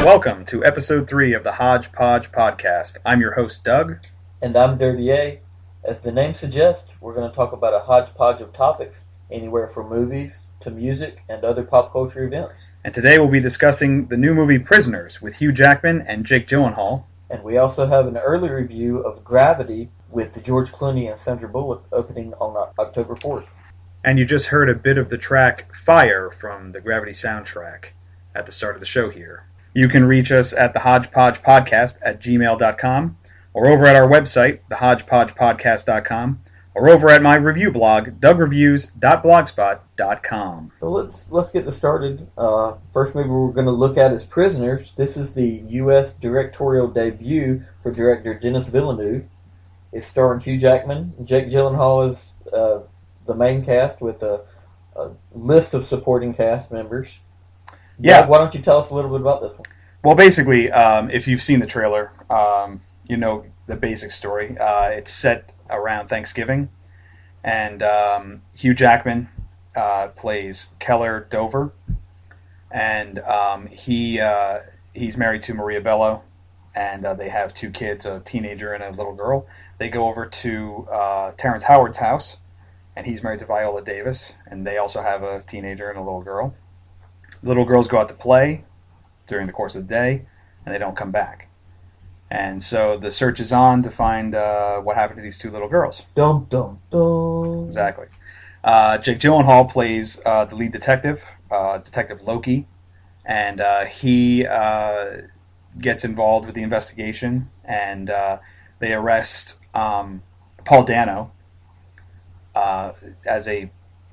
Welcome to episode 3 of the Hodgepodge Podcast. I'm your host, Doug. And I'm Dirty A. As the name suggests, we're going to talk about a hodgepodge of topics, anywhere from movies to music and other pop culture events. And today we'll be discussing the new movie Prisoners with Hugh Jackman and Jake Gyllenhaal. And we also have an early review of Gravity with George Clooney and Sandra Bullock opening on October 4th. And you just heard a bit of the track Fire from the Gravity soundtrack at the start of the show here. You can reach us at the Hodgepodge Podcast at gmail.com or over at our website, thehodgepodgepodcast.com, or over at my review blog, dougreviews.blogspot.com. So let's get this started. First movie we're going to look at is Prisoners. This is the U.S. directorial debut for director Denis Villeneuve. It's starring Hugh Jackman. Jake Gyllenhaal is the main cast with a list of supporting cast members. Yeah. Doug, why don't you tell us a little bit about this one? Well, basically, if you've seen the trailer, you know the basic story. It's set around Thanksgiving, and Hugh Jackman plays Keller Dover, and he's married to Maria Bello, and they have 2 kids, a teenager and a little girl. They go over to Terrence Howard's house, and he's married to Viola Davis, and they also have a teenager and a little girl. Little girls go out to play during the course of the day, and they don't come back. And so the search is on to find what happened to these 2 little girls. Dum, dum, dum. Exactly. Jake Gyllenhaal plays the lead detective, Detective Loki, and he gets involved with the investigation, and they arrest Paul Dano as a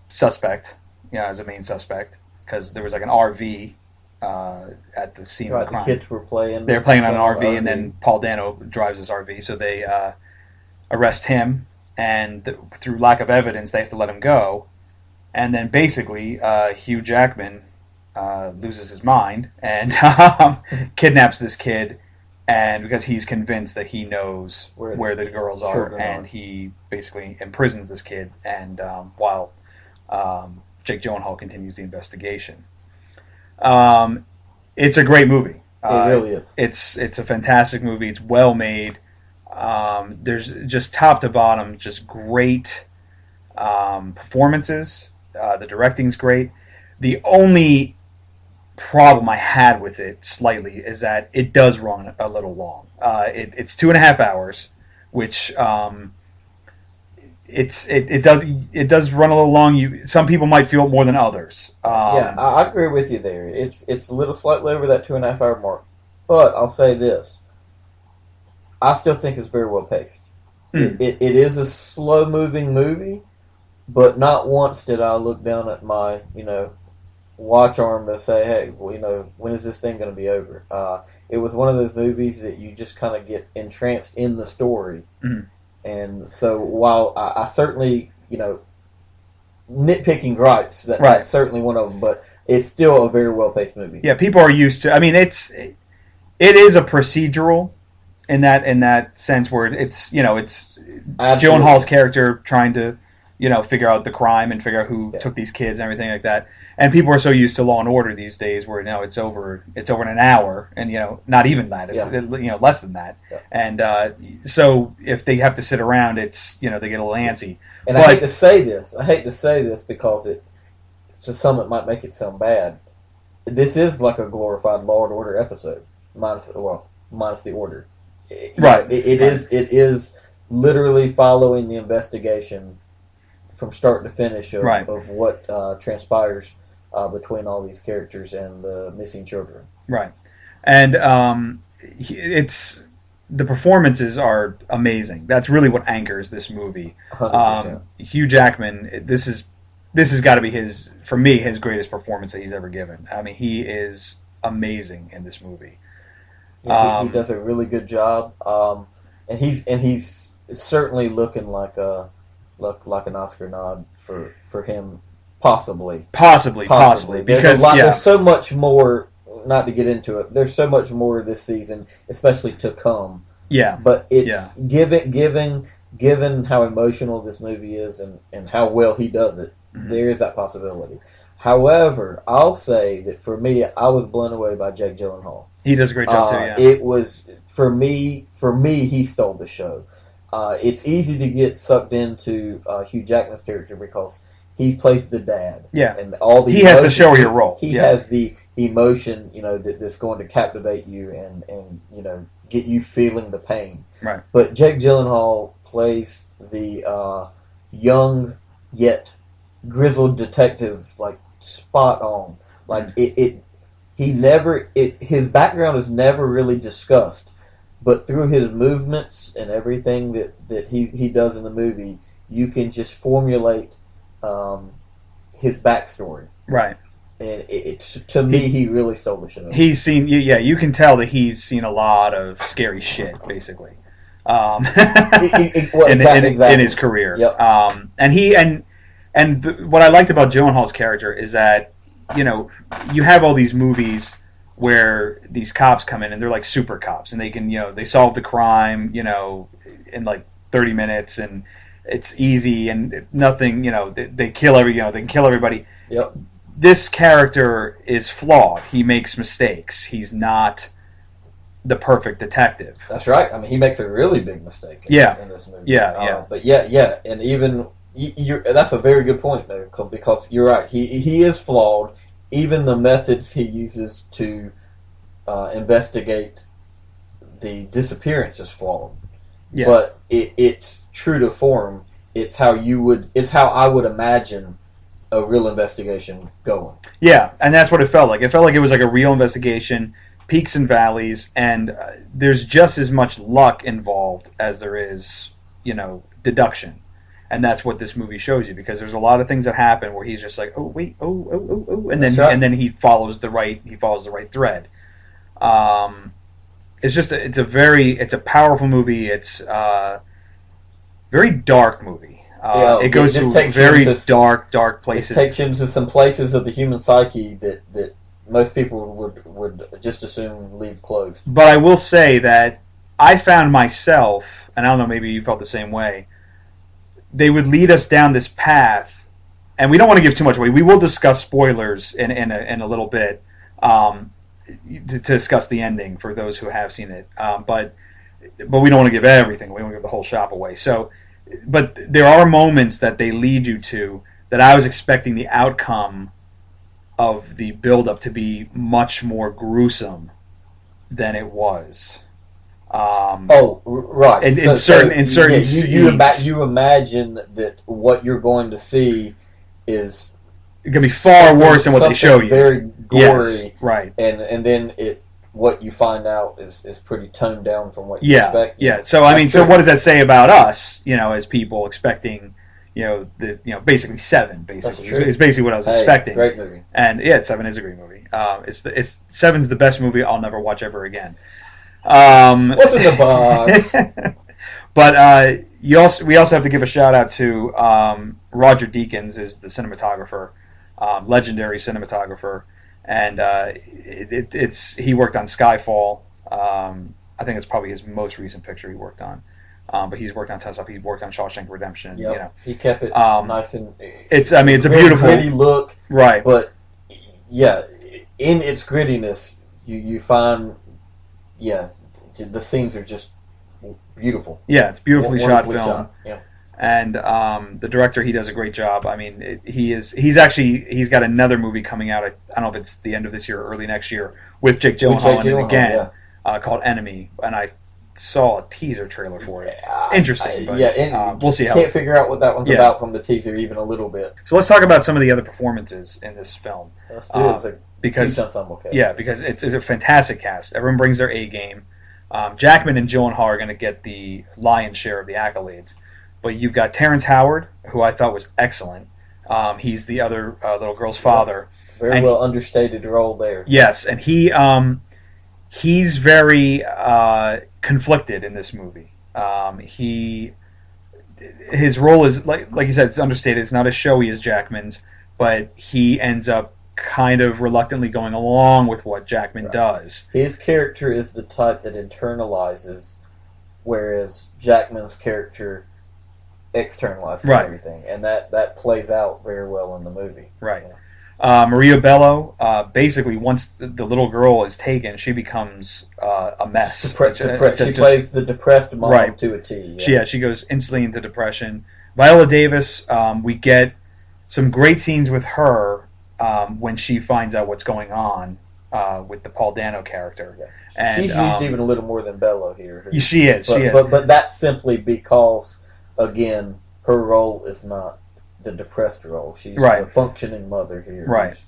suspect, as a main suspect, because there was like an RV at the scene of the crime. The kids were playing. They were playing on an RV, and then Paul Dano drives this RV, so they arrest him, and through lack of evidence, they have to let him go. And then basically, Hugh Jackman loses his mind and kidnaps this kid, and because he's convinced that he knows where the girls are, and he basically imprisons this kid, and while Jake Gyllenhaal continues the investigation. It's a great movie. It really is. It's a fantastic movie. It's well made. There's just top to bottom, just great performances. The directing's great. The only problem I had with it slightly is that it does run a little long. It's 2.5 hours, which it does run a little long. Some people might feel it more than others. I agree with you there. It's a little slightly over that 2.5 hour mark, but I'll say this: I still think it's very well paced. It is a slow moving movie, but not once did I look down at my watch arm to say, hey, well, when is this thing going to be over? It was one of those movies that you just kind of get entranced in the story. Mm. And so while I certainly, nitpicking gripes, that's certainly one of them, but it's still a very well-paced movie. Yeah, people are used to, it is a procedural in that sense where it's Gyllenhaal's character trying to, figure out the crime and figure out who took these kids and everything like that. And people are so used to Law and Order these days where it's over in an hour, and not even that, it's less than that. Yeah. And so if they have to sit around, it's they get a little antsy. And I hate to say this because to some it might make it sound bad. This is like a glorified Law and Order episode, minus the order. Right. It is literally following the investigation from start to finish of what transpires between all these characters and the missing children. Right. And the performances are amazing. That's really what anchors this movie. 100%. Hugh Jackman, this has got to be his greatest performance that he's ever given. I mean, he is amazing in this movie. Yeah, he does a really good job. And he's certainly looking like an Oscar nod for him. Possibly. Because there's so much more. Not to get into it, there's so much more this season, especially to come. Yeah, but it's given how emotional this movie is and how well he does it. there is that possibility. However, I'll say that for me, I was blown away by Jake Gyllenhaal. He does a great job too. Yeah, it was for me. He stole the show. It's easy to get sucked into Hugh Jackman's character because he plays the dad. Yeah, and all the he has the show your role. He has the emotion, that's going to captivate you and get you feeling the pain. Right. But Jake Gyllenhaal plays the young yet grizzled detective, like spot on. Like his background is never really discussed, but through his movements and everything that he does in the movie, you can just formulate his backstory. Right. And to me, he really stole the show. He's seen, you can tell that he's seen a lot of scary shit, basically, in his career. Yep. What I liked about Gyllenhaal's character is that, you have all these movies where these cops come in and they're like super cops and they can, they solve the crime, in like 30 minutes and it's easy and nothing, they kill they can kill everybody. Yep. This character is flawed. He makes mistakes. He's not the perfect detective. That's right. I mean, he makes a really big mistake in this movie. Yeah. But and even that's a very good point though, because you're right. He is flawed. Even the methods he uses to investigate the disappearance is flawed. Yeah. But it's true to form. It's how I would imagine a real investigation going. Yeah, and that's what it felt like. It felt like it was like a real investigation, peaks and valleys, and there's just as much luck involved as there is, deduction. And that's what this movie shows you, because there's a lot of things that happen where he's just like, oh wait, oh, and then he follows the right thread. It's a powerful movie. It's a very dark movie. It goes to very dark places. It takes you into some places of the human psyche that most people would just assume leave closed. But I will say that I found myself, and I don't know, maybe you felt the same way, they would lead us down this path, and we don't want to give too much away. We will discuss spoilers in a little bit to discuss the ending for those who have seen it. But we don't want to give everything. We don't want to give the whole shop away. So, but there are moments that they lead you to that I was expecting the outcome of the build-up to be much more gruesome than it was. Right. In certain you imagine that what you're going to see is going to be far worse than what they show you. Very gory, yes, right? And then what you find out is pretty toned down from what you expect. Yeah. So so what does that say about us? As people expecting, basically Seven. Basically, is basically what I was expecting. Great movie. And Seven is a great movie. Seven's the best movie I'll never watch ever again. What's in the box? But we also have to give a shout out to Roger Deakins, is the cinematographer, legendary cinematographer, and he worked on Skyfall. I think it's probably his most recent picture he worked on. But he's worked on tons of stuff. He worked on Shawshank Redemption. Yep. He kept it nice and it's a beautiful gritty look, right? But in its grittiness, you find. Yeah, the scenes are just beautiful. Yeah, it's beautifully shot film. Shot. Yeah. And the director, he does a great job. I mean, he's got another movie coming out. I don't know if it's the end of this year or early next year with Jake Gyllenhaal in it again, called Enemy. And I saw a teaser trailer for it. It's interesting, but we'll see how. Can't figure out what that one's about from the teaser even a little bit. So let's talk about some of the other performances in this film. Let's do it. Because it's a fantastic cast. Everyone brings their A game. Jackman and Gyllenhaal are going to get the lion's share of the accolades, but you've got Terrence Howard, who I thought was excellent. He's the other little girl's father. Very well understated role there. Yes, and he's very conflicted in this movie. His role is like you said, it's understated. It's not as showy as Jackman's, but he ends up kind of reluctantly going along with what Jackman does. His character is the type that internalizes, whereas Jackman's character externalizes Right. everything, and that plays out very well in the movie. Right. Yeah. Maria Bello, basically, once the little girl is taken, she becomes a mess. She plays the depressed mom right. to a T. Yeah. She goes instantly into depression. Viola Davis, we get some great scenes with her when she finds out what's going on with the Paul Dano character. Yeah. And, she's used even a little more than Bello here. She is. But that's simply because, again, her role is not the depressed role. She's right. a functioning mother here. Right.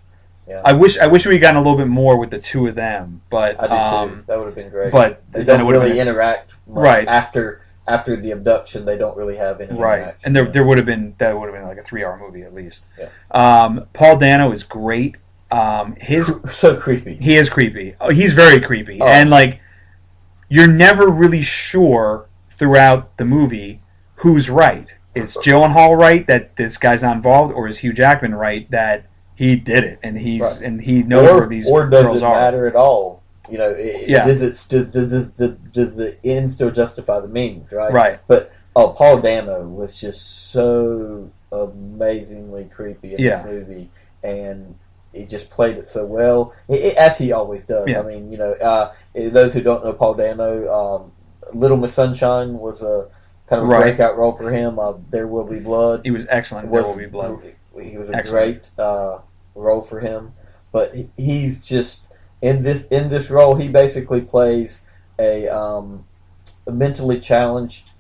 Yeah. I wish we had gotten a little bit more with the two of them, but I do too. That would have been great. But they don't really interact much right after the abduction. They don't really have any interaction. And there would have been like a 3-hour movie at least. Yeah. Paul Dano is great. So creepy. He is creepy. Oh, he's very creepy, and like you're never really sure throughout the movie who's right. Is Gyllenhaal right that this guy's not involved, or is Hugh Jackman right that he did it and he knows where these girls are? Or does it matter at all? You know, does the end still justify the means? Right. Right. But Paul Dano was just so amazingly creepy in this movie, and he just played it so well, as he always does. Yeah. I mean, those who don't know Paul Dano, Little Miss Sunshine was a kind of a breakout role for him. There Will Be Blood. He was excellent. There Will Be Blood. He was a great role for him, but he's just in this role. He basically plays a mentally challenged,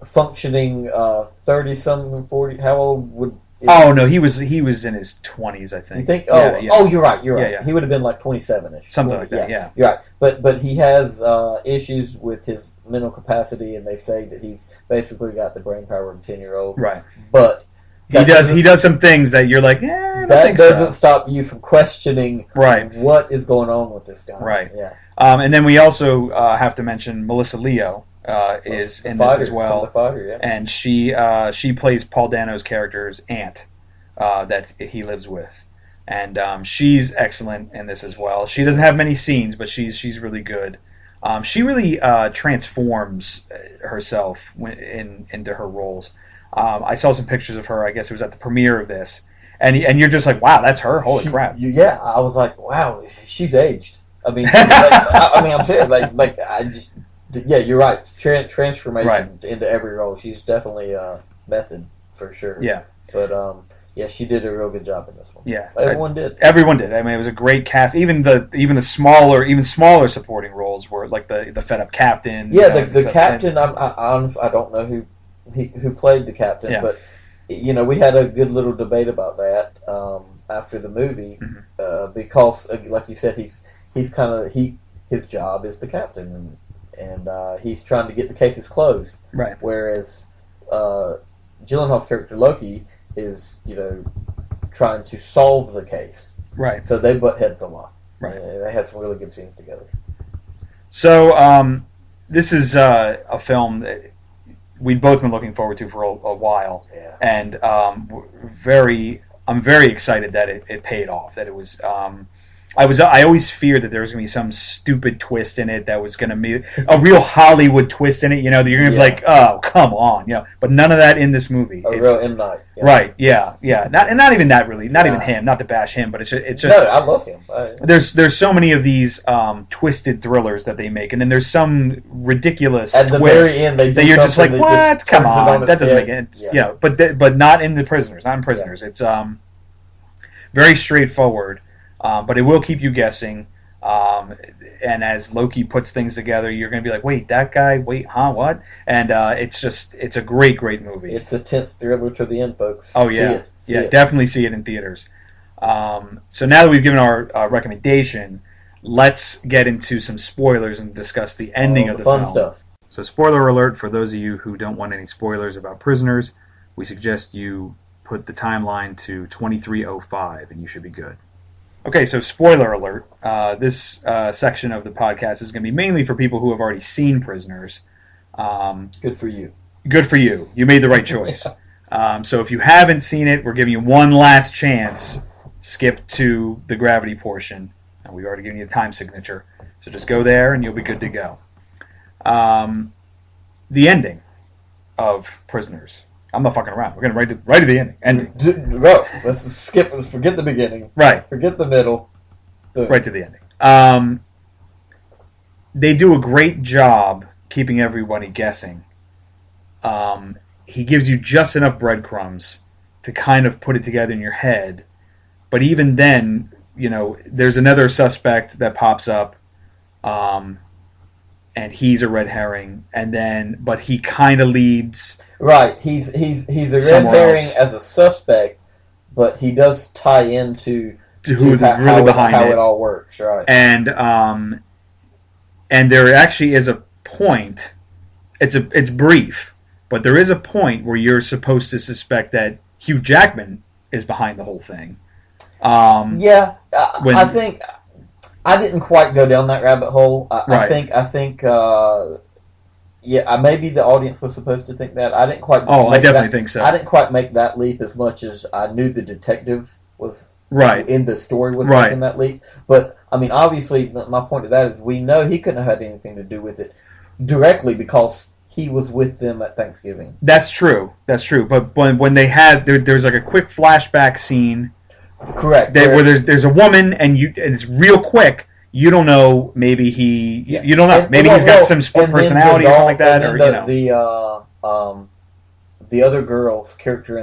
functioning 30-something, 40. How old would? Oh no, he was in his 20s, I think. You think? Oh, you're right. Yeah. He would have been like 27ish, something like that. Yeah, you're right. But he has issues with his mental capacity, and they say that he's basically got the brain power of a 10-year-old. Right. But he does some things that you're like, that doesn't stop you from questioning what is going on with this guy. Right. Yeah. And then we also have to mention Melissa Leo. Is in this as well, and she plays Paul Dano's character's aunt that he lives with, and she's excellent in this as well. She doesn't have many scenes, but she's really good. She really transforms herself into her roles. I saw some pictures of her. I guess it was at the premiere of this, and you're just like, wow, that's her. Holy crap! Yeah, I was like, wow, she's aged. I mean, I'm serious. Yeah, you're right. Transformation into every role. She's definitely a method for sure. Yeah, but she did a real good job in this one. Yeah, everyone did. Everyone did. I mean, it was a great cast. Even the smaller supporting roles were like the fed up captain. Yeah, the captain. I honestly don't know who played the captain, but we had a good little debate about that after the movie because, like you said, he's kind of his job is the captain and he's trying to get the cases closed. Right. Whereas Gyllenhaal's character Loki is, trying to solve the case. Right. So they butt heads a lot. Right. They had some really good scenes together. So this is a film that we've both been looking forward to for a while. Yeah. And I'm very excited that it paid off. That it was. I always feared that there was going to be some stupid twist in it that was going to be a real Hollywood twist in it, that you're going to be like, oh, come on, but none of that in this movie. It's real M. Night. Yeah. Right, yeah. Not even that really, not even him, not to bash him, but it's just no, I love him. There's so many of these twisted thrillers that they make, and then there's some ridiculous at the twist very end they do that you're just like, what? Come on, that doesn't make sense. Yeah. But not in Prisoners. Yeah. It's very straightforward. But it will keep you guessing. And as Loki puts things together, you're going to be like, wait, that guy? Wait, huh? What? And it's a great, great movie. It's a tense thriller to the end, folks. Oh, yeah. See it. Definitely see it in theaters. So now that we've given our recommendation, let's get into some spoilers and discuss the ending of the fun film. Stuff. So spoiler alert for those of you who don't want any spoilers about Prisoners, we suggest you put the timeline to 2305 and you should be good. Okay, so spoiler alert. This section of the podcast is going to be mainly for people who have already seen Prisoners. Good for you. Good for you. You made the right choice. So if you haven't seen it, we're giving you one last chance. Skip to the gravity portion. And we've already given you the time signature. So just go there and you'll be good to go. The ending of Prisoners. I'm not fucking around. We're going right to the ending. And Bro, let's forget the beginning. Right. Forget the middle. Boom. Right to the ending. They do a great job keeping everybody guessing. He gives you just enough breadcrumbs to kind of put it together in your head. But even then, there's another suspect that pops up, and he's a red herring. But he kind of leads. Right, he's a red herring as a suspect, but he does tie into who's really behind how it all works, right? And there actually is a point. It's brief, but there is a point where you're supposed to suspect that Hugh Jackman is behind the whole thing. I think I didn't quite go down that rabbit hole. I think maybe the audience was supposed to think that. I didn't quite. I definitely think so. I didn't quite make that leap as much as I knew the detective was in the story was making that leap. But I mean, obviously, my point to that is we know he couldn't have had anything to do with it directly because he was with them at Thanksgiving. That's true. But when they had there's like a quick flashback scene. Correct. Where there's a woman and it's real quick. You don't know. Maybe you don't know. Maybe he's got some split personality or something like that. The other girl's character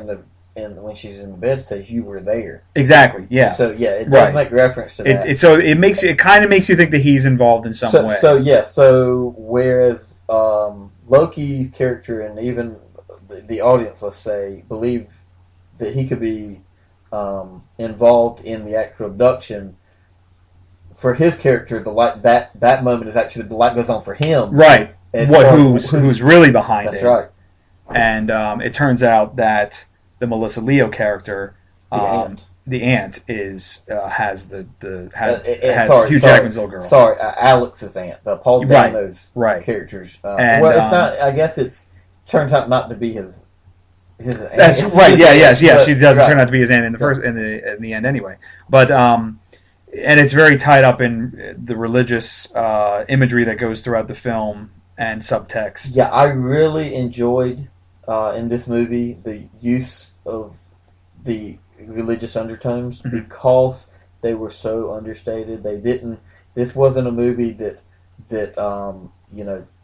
when she's in the bed says you were there. Exactly. Yeah. So it does make reference to that. It kind of makes you think that he's involved in some way. So whereas Loki's character and even the audience, let's say, believe that he could be involved in the actual abduction. For his character, the light that moment is actually the light goes on for him. Right. Who's really behind it? That's right. And it turns out that the Melissa Leo character, the aunt, has Hugh Jackman's little girl. Sorry, Alex's aunt, the Paul Dano's characters. It's not. I guess it's turns out not to be his. That's right. Yeah. She doesn't turn out to be his aunt in the end anyway. But and it's very tied up in the religious imagery that goes throughout the film and subtext. Yeah, I really enjoyed in this movie the use of the religious undertones because they were so understated. This wasn't a movie that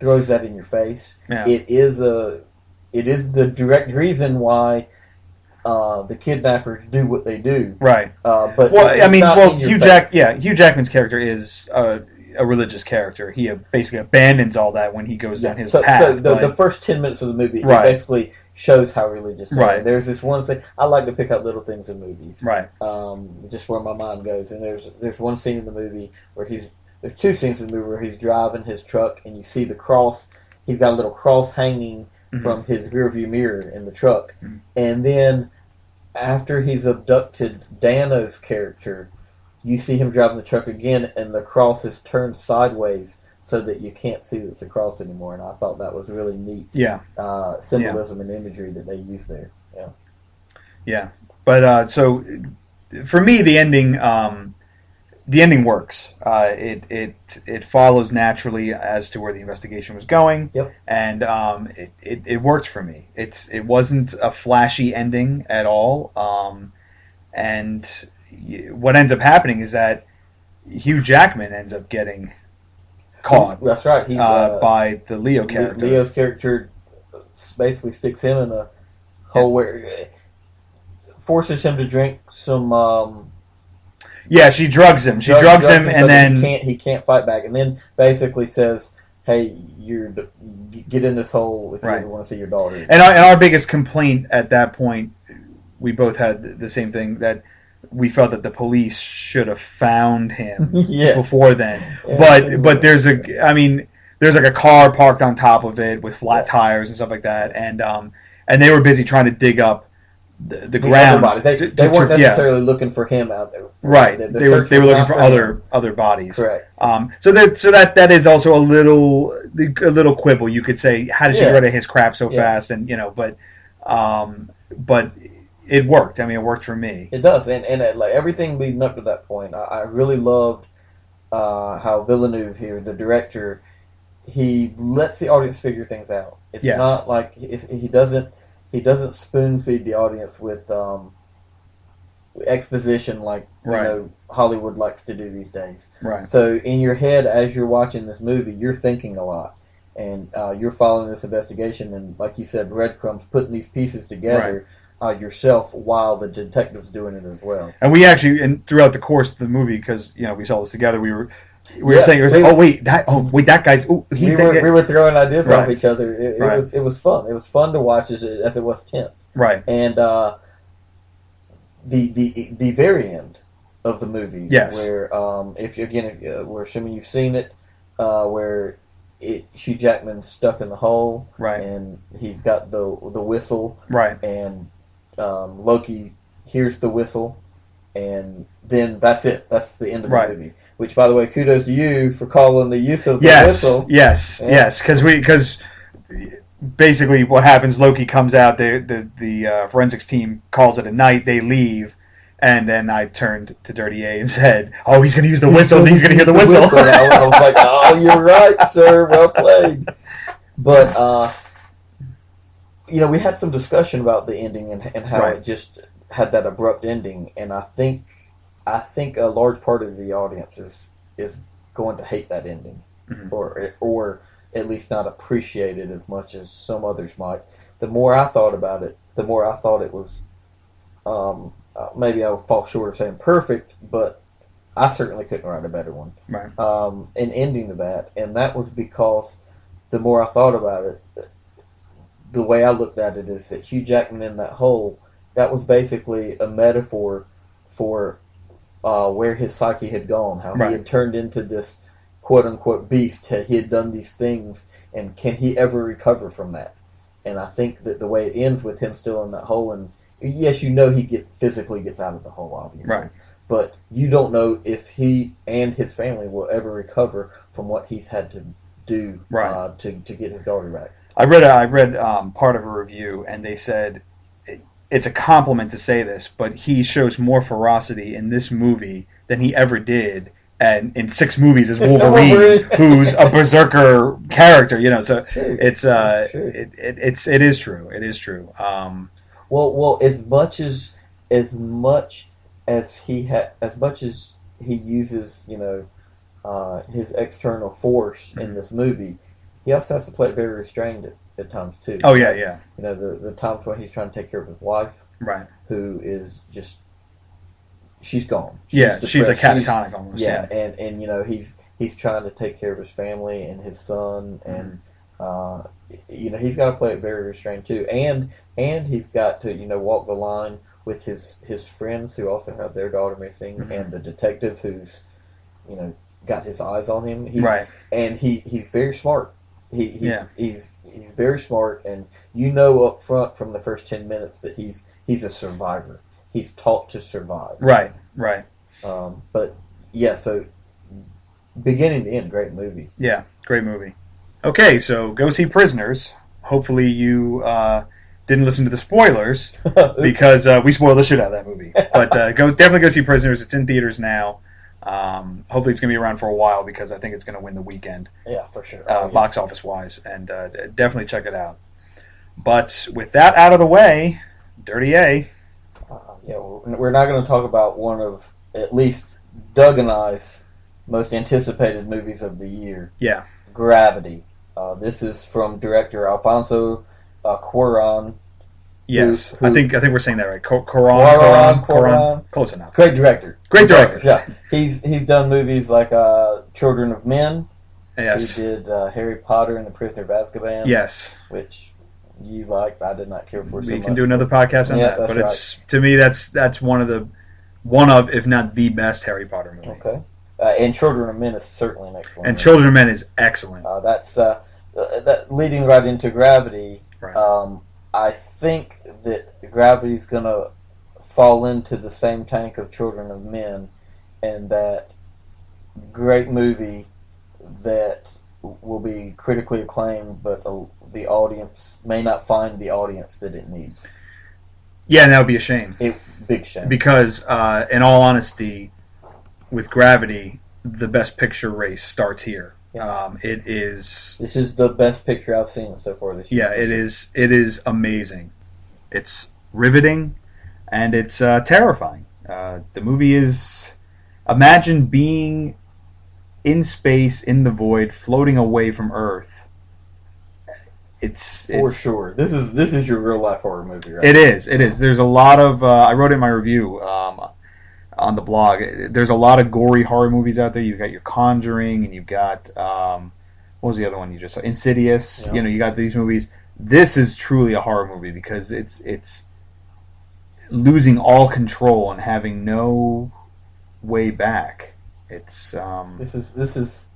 throws that in your face. Yeah. It is the direct reason why the kidnappers do what they do. Right. Hugh Jackman's character is a religious character. He basically abandons all that when he goes down his path. So the first 10 minutes of the movie it basically shows how religious they are. There's this one scene. I like to pick out little things in movies. Right. Just where my mind goes. And there's one scene in the movie where there's two scenes in the movie where he's driving his truck and you see the cross. He's got a little cross hanging from his rearview mirror in the truck. Mm-hmm. And then after he's abducted Dano's character, you see him driving the truck again and the cross is turned sideways so that you can't see that it's a cross anymore. And I thought that was really neat symbolism and imagery that they used there. Yeah. Yeah. But so for me, the ending works. It follows naturally as to where the investigation was going. Yep. And it worked for me. It wasn't a flashy ending at all. And what ends up happening is that Hugh Jackman ends up getting caught. That's right. He's by the Leo character. Leo's character basically sticks him in a hole where forces him to drink some. She drugs him. She drugs him, and then he can't fight back. And then basically says, "Hey, get in this hole if you ever want to see your daughter." And our biggest complaint at that point, we both had the same thing, that we felt that the police should have found him before then. Yeah, but there's like a car parked on top of it with flat tires and stuff like that, and they were busy trying to dig up the ground. They weren't necessarily looking for him out there. Right. They were looking for other bodies. Correct. So that is also a little quibble. You could say, how did she get rid of his crap so fast? And but it worked. I mean, it worked for me. It does, and like everything leading up to that point, I really loved how Villeneuve here, the director, he lets the audience figure things out. It's not like he doesn't. he doesn't spoon feed the audience with exposition like Hollywood likes to do these days. Right. So in your head, as you're watching this movie, you're thinking a lot, and you're following this investigation, and like you said, breadcrumbs, putting these pieces together yourself while the detective's doing it as well. And we actually, and throughout the course of the movie, because we saw this together, we were saying, that guy's. We were throwing ideas off each other. It was fun. It was fun to watch as it was tense. Right. And the very end of the movie, where we're assuming you've seen it, where Hugh Jackman's stuck in the hole, and he's got the whistle, and Loki hears the whistle, and then that's it. That's the end of the movie. Which, by the way, kudos to you for calling the use of the whistle. Yes, because basically what happens, Loki comes out, the forensics team calls it a night, they leave, and then I turned to Dirty A and said, oh, he's going to use the whistle, and he's going to hear the whistle. I was like, oh, you're right, sir, well played. But, we had some discussion about the ending and how it just had that abrupt ending, and I think a large part of the audience is going to hate that ending, or at least not appreciate it as much as some others might. The more I thought about it, the more I thought it was, maybe I would fall short of saying perfect, but I certainly couldn't write a better one. Right. An ending to that, and that was because the more I thought about it, the way I looked at it is that Hugh Jackman in that hole, that was basically a metaphor for where his psyche had gone, how he had turned into this quote-unquote beast. He had done these things, and can he ever recover from that? And I think that the way it ends with him still in that hole, and yes, he physically gets out of the hole, obviously, but you don't know if he and his family will ever recover from what he's had to do to get his daughter back. I read part of a review, and they said it's a compliment to say this, but he shows more ferocity in this movie than he ever did and in 6 movies as Wolverine, who's a berserker character. So it's it is true. It is true. Well, as much as he uses, his external force in this movie, he also has to play it very restrained at times too. Oh yeah. The times when he's trying to take care of his wife, who is just, she's gone. She's a catatonic almost. Yeah, and he's trying to take care of his family and his son, and he's got to play it very restrained too, and he's got to walk the line with his friends who also have their daughter missing, and the detective who's got his eyes on him. And he's very smart. He's very smart, and up front from the first 10 minutes that he's a survivor. He's taught to survive. Right. But yeah, so beginning to end, great movie. Yeah, great movie. Okay, so go see Prisoners. Hopefully you didn't listen to the spoilers because we spoiled the shit out of that movie. But definitely go see Prisoners. It's in theaters now. Hopefully it's going to be around for a while because I think it's going to win the weekend. Yeah, for sure. Box office wise, and definitely check it out. But with that out of the way, Dirty A. We're not going to talk about one of at least Doug and I's most anticipated movies of the year. Yeah, Gravity. This is from director Alfonso Cuarón. Yes, who, I think we're saying that right. Cuarón. Close enough. Great director. Yeah, he's done movies like Children of Men. Yes. He did Harry Potter and the Prisoner of Azkaban. Yes. Which you liked. I did not care for. We can do another podcast on that. But it's to me that's one of if not the best Harry Potter movie. Okay. And Children of Men is certainly an excellent. And Children of Men is excellent. That's that leading right into Gravity. Right. I think that Gravity's going to fall into the same tank of Children of Men, and that great movie that will be critically acclaimed, but the audience may not find the audience that it needs. Yeah, and that would be a shame. Big shame. Because, in all honesty, with Gravity, the Best Picture race starts here. Yeah. It is. This is the best picture I've seen so far this year. Yeah, it is. It is amazing. It's riveting, and it's terrifying. The movie is... Imagine being in space, in the void, floating away from Earth. It's For sure. This is your real life horror movie, right? It is. There's a lot of... I wrote it in my review on the blog. There's a lot of gory horror movies out there. You've got your Conjuring, and you've got... what was the other one you just saw? Insidious. Yeah. You know, you got these movies. This is truly a horror movie because it's losing all control and having no way back. It's this is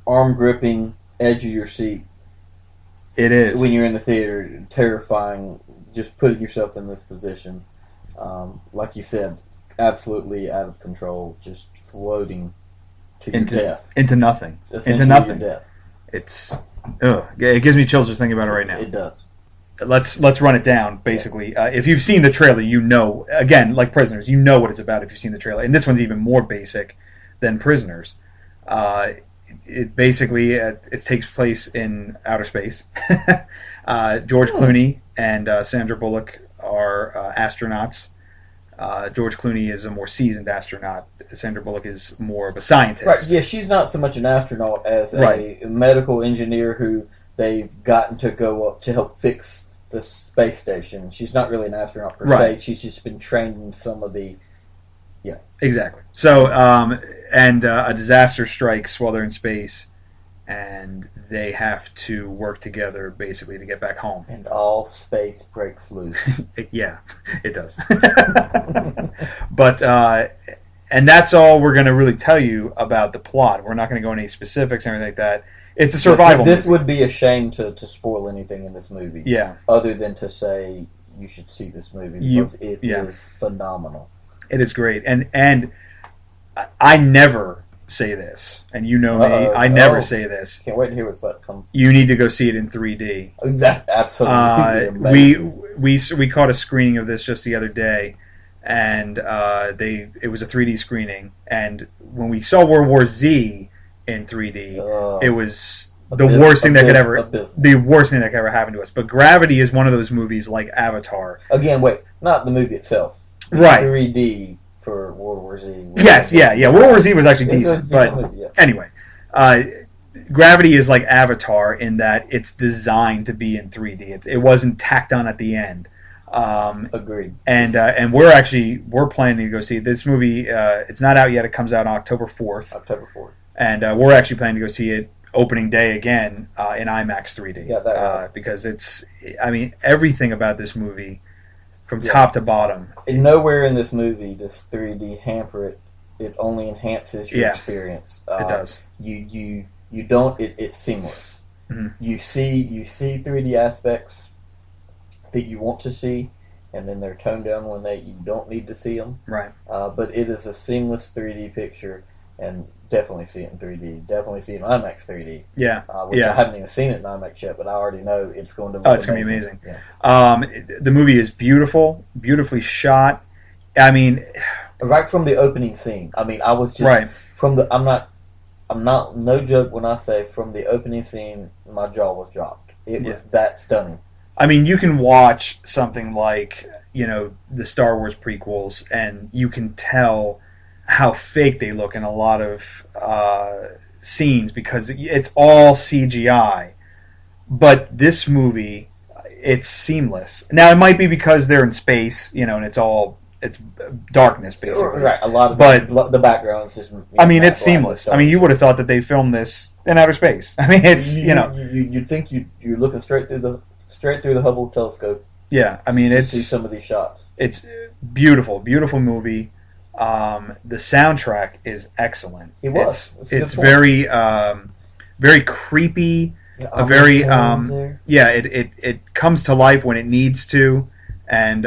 arm gripping, edge of your seat. It is. When you're in the theater, terrifying, just putting yourself in this position. Like you said, absolutely out of control, just floating to your death. Into nothing. Essentially Into nothing. Your death. It's... it gives me chills just thinking about it right now. It does. Let's run it down, basically. If you've seen the trailer, you know, again, like Prisoners, you know what it's about if you've seen the trailer. And this one's even more basic than Prisoners. It basically it takes place in outer space. George Clooney and Sandra Bullock are astronauts. George Clooney is a more seasoned astronaut. Sandra Bullock is more of a scientist. Right. Yeah, she's not so much an astronaut as a medical engineer who they've gotten to go up to help fix the space station. She's not really an astronaut per se. She's just been trained in some of the... Yeah. Exactly. So, a disaster strikes while they're in space, and they have to work together, basically, to get back home. And all space breaks loose. Yeah, it does. But, and that's all we're going to really tell you about the plot. We're not going to go into any specifics or anything like that. It's a survival This movie. would be a shame to spoil anything in this movie. Yeah. Other than to say you should see this movie because it is phenomenal. It is great. And I never say this, and you know me, I never say this. Can't wait to hear what's about to come. You need to go see it in 3D. That's absolutely amazing. We caught a screening of this just the other day, and it was a 3D screening, and when we saw World War Z in 3D, it was the worst thing that could ever happen to us. But Gravity is one of those movies like Avatar. Again, wait, not the movie itself. Right. 3D for World War Z. Yes. World War Z was actually decent, but movie, yeah. Anyway, Gravity is like Avatar in that it's designed to be in 3D. It wasn't tacked on at the end. Agreed. And we're planning to go see this movie. It's not out yet. It comes out on October 4th. October 4th. And we're actually planning to go see it opening day again in IMAX 3D. Yeah, that right. Because everything about this movie, from top to bottom. And nowhere in this movie does 3D hamper it. It only enhances your experience. It does. You don't. It's seamless. Mm-hmm. You see 3D aspects that you want to see, and then they're toned down when you don't need to see them. Right. But it is a seamless 3D picture, and definitely see it in 3D. Definitely see it in IMAX 3D. Yeah. Which I haven't even seen it in IMAX yet, but I already know it's going to look it's going to be amazing. Yeah. The movie is beautiful, beautifully shot. I mean... Right from the opening scene. I mean, I was just... Right. From the... I'm not... No joke when I say from the opening scene, my jaw was dropped. It was that stunning. I mean, you can watch something like, the Star Wars prequels, and you can tell how fake they look in a lot of scenes because it's all CGI. But this movie, it's seamless. Now, it might be because they're in space, and it's darkness, basically. Right, a lot of the backgrounds just... it's seamless. I mean, you would have thought that they filmed this in outer space. I mean, it's, You'd think you're looking straight through the Hubble telescope. Yeah, I mean, to see some of these shots. It's beautiful, beautiful movie. The soundtrack is excellent. It's very, very creepy. Yeah, it comes to life when it needs to, and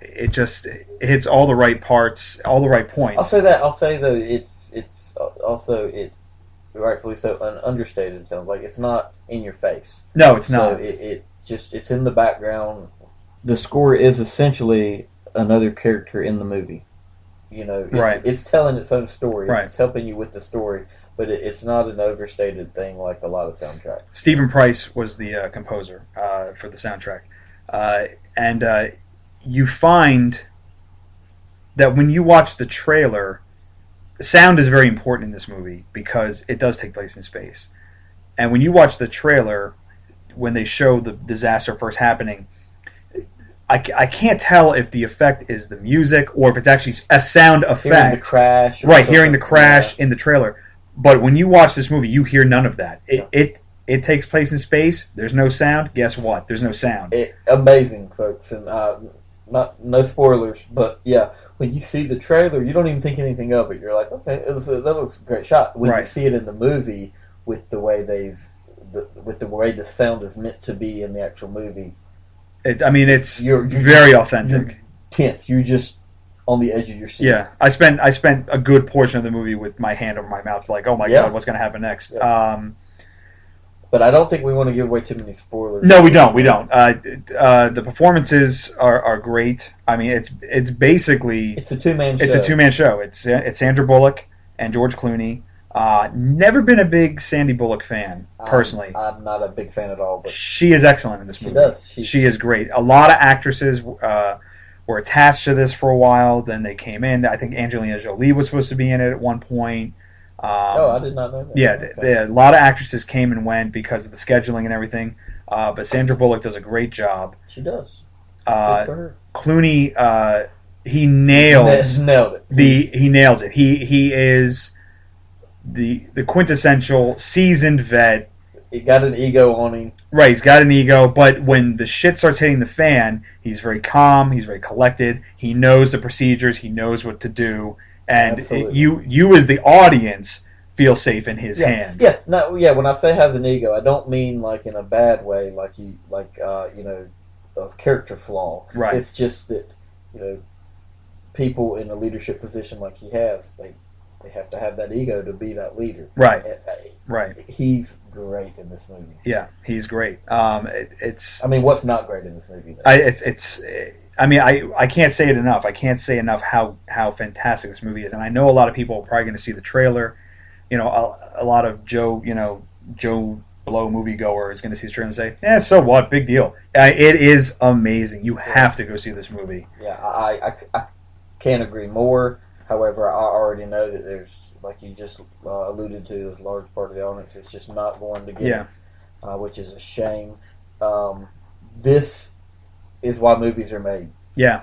it just hits all the right parts, all the right points. I'll say though, it's also rightfully so an understated. It sounds like it's not in your face. No, it's not. It's in the background. The score is essentially another character in the movie. It's telling its own story. Right. It's helping you with the story, but it's not an overstated thing like a lot of soundtracks. Stephen Price was the composer for the soundtrack. And you find that when you watch the trailer, sound is very important in this movie because it does take place in space. And when you watch the trailer, when they show the disaster first happening, I can't tell if the effect is the music or if it's actually a sound effect. Hearing the crash. Right, hearing the crash in the trailer. But when you watch this movie, you hear none of that. It takes place in space. There's no sound. Guess what? There's no sound. Amazing, folks. And no spoilers, but yeah, when you see the trailer, you don't even think anything of it. You're like, okay, that looks a great shot. When you see it in the movie with the way the sound is meant to be in the actual movie, it's you're very authentic. You're tense. You're just on the edge of your seat. Yeah, I spent a good portion of the movie with my hand over my mouth, like, oh my god, what's going to happen next? Yeah. But I don't think we want to give away too many spoilers. No, we don't. The performances are great. I mean, it's basically it's a two-man show. It's a two-man show. It's Sandra Bullock and George Clooney. Never been a big Sandy Bullock fan, personally. I'm not a big fan at all. But she is excellent in this movie. She is great. A lot of actresses were attached to this for a while. Then they came in. I think Angelina Jolie was supposed to be in it at one point. I did not know that. Yeah, a lot of actresses came and went because of the scheduling and everything. But Sandra Bullock does a great job. She does. Good for her. Clooney, he nails it. He nails it. He is the quintessential seasoned vet. He got an ego on him. Right, he's got an ego, but when the shit starts hitting the fan, he's very calm, he's very collected, he knows the procedures, he knows what to do, and you as the audience feel safe in his hands. Yeah, when I say has an ego, I don't mean like in a bad way, like a character flaw. Right. It's just that, people in a leadership position like he has, they have to have that ego to be that leader. Right. Right. He's great in this movie. Yeah, he's great. What's not great in this movie? I can't say it enough. I can't say enough how fantastic this movie is. And I know a lot of people are probably going to see the trailer. A lot of Joe Blow moviegoer is going to see the trailer and say, so what? Big deal. It is amazing. You have to go see this movie. Yeah, I can't agree more. However, I already know that there's, like you just alluded to, a large part of the audience is just not going to get it, which is a shame. This is why movies are made. Yeah.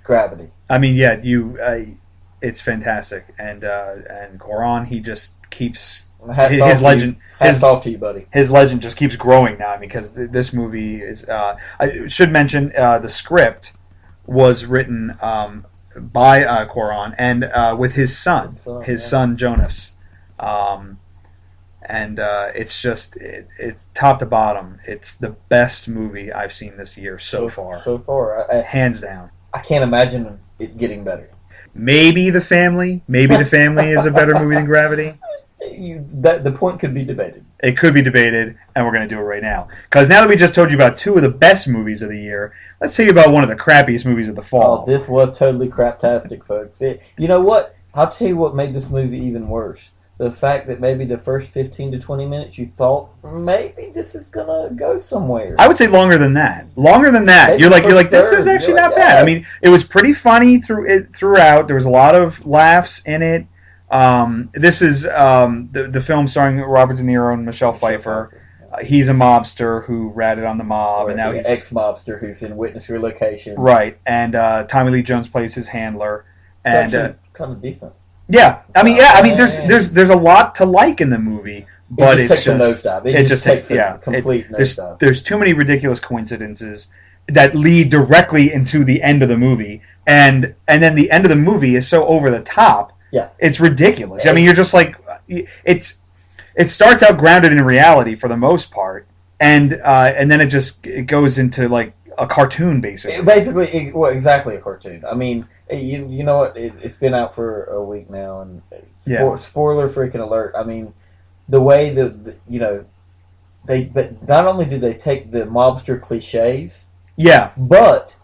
Gravity. It's fantastic. And Coran, he just keeps his legend. Hats off to you, buddy. His legend just keeps growing now because this movie is. I should mention the script was written by Coran and with his son Jonas, and it's just it's top to bottom. It's the best movie I've seen this year so far. So far, hands down. I can't imagine it getting better. Maybe The Family is a better movie than Gravity. The point could be debated. It could be debated, and we're going to do it right now. Because now that we just told you about two of the best movies of the year, let's tell you about one of the crappiest movies of the fall. Oh, this was totally craptastic, folks. You know what? I'll tell you what made this movie even worse. The fact that maybe the first 15 to 20 minutes you thought, maybe this is going to go somewhere. I would say longer than that. Maybe you're like, this is actually not bad. I mean, it was pretty funny throughout. There was a lot of laughs in it. This is the film starring Robert De Niro and Michelle Pfeiffer. He's a mobster who ratted on the mob, and now he's ex-mobster who's in witness relocation. Right, and Tommy Lee Jones plays his handler, and kind of decent. Yeah, there's a lot to like in the movie, but it just takes a nosedive. It just takes a complete nosedive. There's too many ridiculous coincidences that lead directly into the end of the movie, and then the end of the movie is so over the top. Yeah, it's ridiculous. I mean, you're just like it starts out grounded in reality for the most part, and then it goes into like a cartoon basically. Exactly a cartoon. I mean, you know what? It's been out for a week now, and spoiler freaking alert. I mean, the way but not only do they take the mobster cliches, but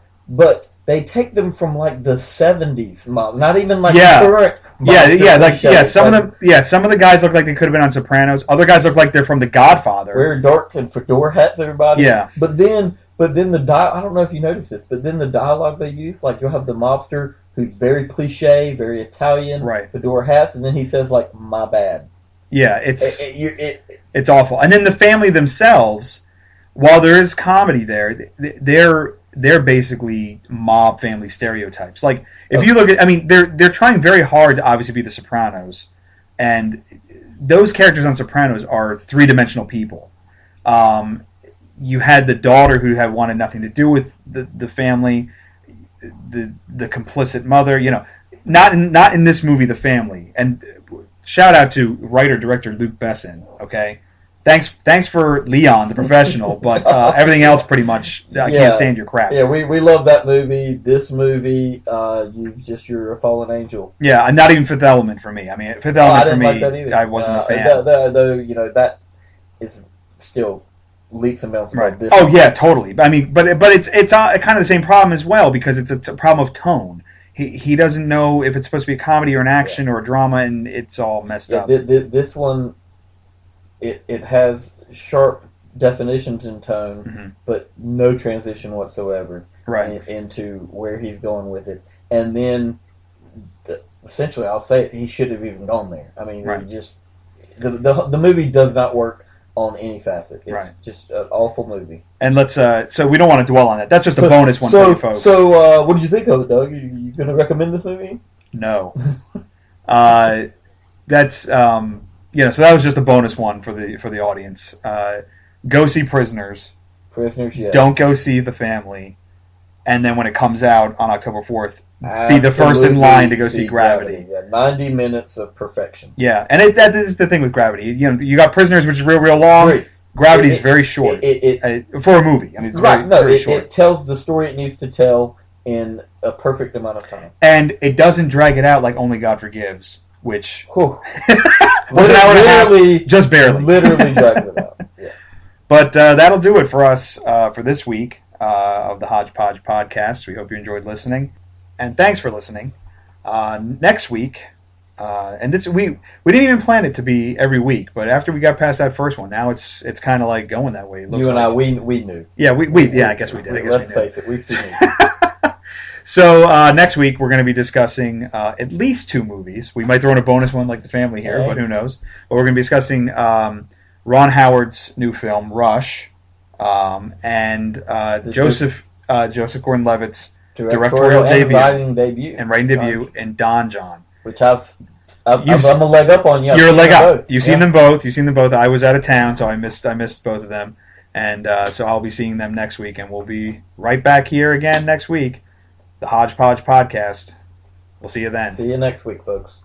they take them from like the 70s mob, not even like current. Some of the guys look like they could have been on Sopranos. Other guys look like they're from The Godfather. Wear dark and fedora hats, everybody. Yeah. But then But then I don't know if you noticed this, but then the dialogue they use, like you'll have the mobster who's very cliche, very Italian, right? Fedora hats, and then he says like, "My bad." Yeah, it's awful. And then the family themselves, while there is comedy there, they're basically mob family stereotypes. Like if you look at, I mean, they're trying very hard to obviously be the Sopranos, and those characters on Sopranos are three-dimensional people. You had the daughter who had wanted nothing to do with the family, the complicit mother. You know, not in this movie, the family. And shout out to writer-director Luc Besson, okay? Thanks for Leon, the professional, but everything else pretty much, I can't stand your crap. Yeah, we love that movie. This movie, you're a fallen angel. Yeah, and not even Fifth Element for me. I mean, Fifth Element for me, like that either. I wasn't a fan. Though, you know, that is still leaps and bounds above this. Oh, yeah, totally. I mean, but it's kind of the same problem as well, because it's a problem of tone. He doesn't know if it's supposed to be a comedy or an action or a drama, and it's all messed up. This one, it has sharp definitions in tone, but no transition whatsoever into where he's going with it. And then, essentially, I'll say it, he shouldn't have even gone there. I mean, just the movie does not work on any facet. It's just an awful movie. And let's so we don't want to dwell on that. That's just a bonus one for you folks. So what did you think of it, Doug? You going to recommend this movie? No. That's so that was just a bonus one for the audience. Go see Prisoners. Prisoners, yes. Don't go see The Family. And then when it comes out on October 4th, be the first in line to go see Gravity. Yeah, 90 minutes of perfection. Yeah, and that is the thing with Gravity. You know, you got Prisoners, which is real long. Brief. Gravity's very short for a movie. I mean, it's very short. It tells the story it needs to tell in a perfect amount of time. And it doesn't drag it out like Only God Forgives, which was an hour and a half, just barely. Literally drags it out. Yeah. But that'll do it for us for this week of the Hodgepodge Podcast. We hope you enjoyed listening. And thanks for listening. Next week, and this we didn't even plan it to be every week, but after we got past that first one, now it's kind of like going that way. It looks I, we knew. Yeah, I guess we did. Let's face it, we've seen it. So next week we're going to be discussing at least two movies. We might throw in a bonus one like The Family here, but who knows? But we're going to be discussing Ron Howard's new film Rush, and Joseph Gordon-Levitt's directorial debut and writing debut in Don John, which I'm a leg up on you. You're a leg up. You've seen them both. I was out of town, so I missed both of them, and so I'll be seeing them next week, and we'll be right back here again next week. The Hodgepodge Podcast. We'll see you then. See you next week, folks.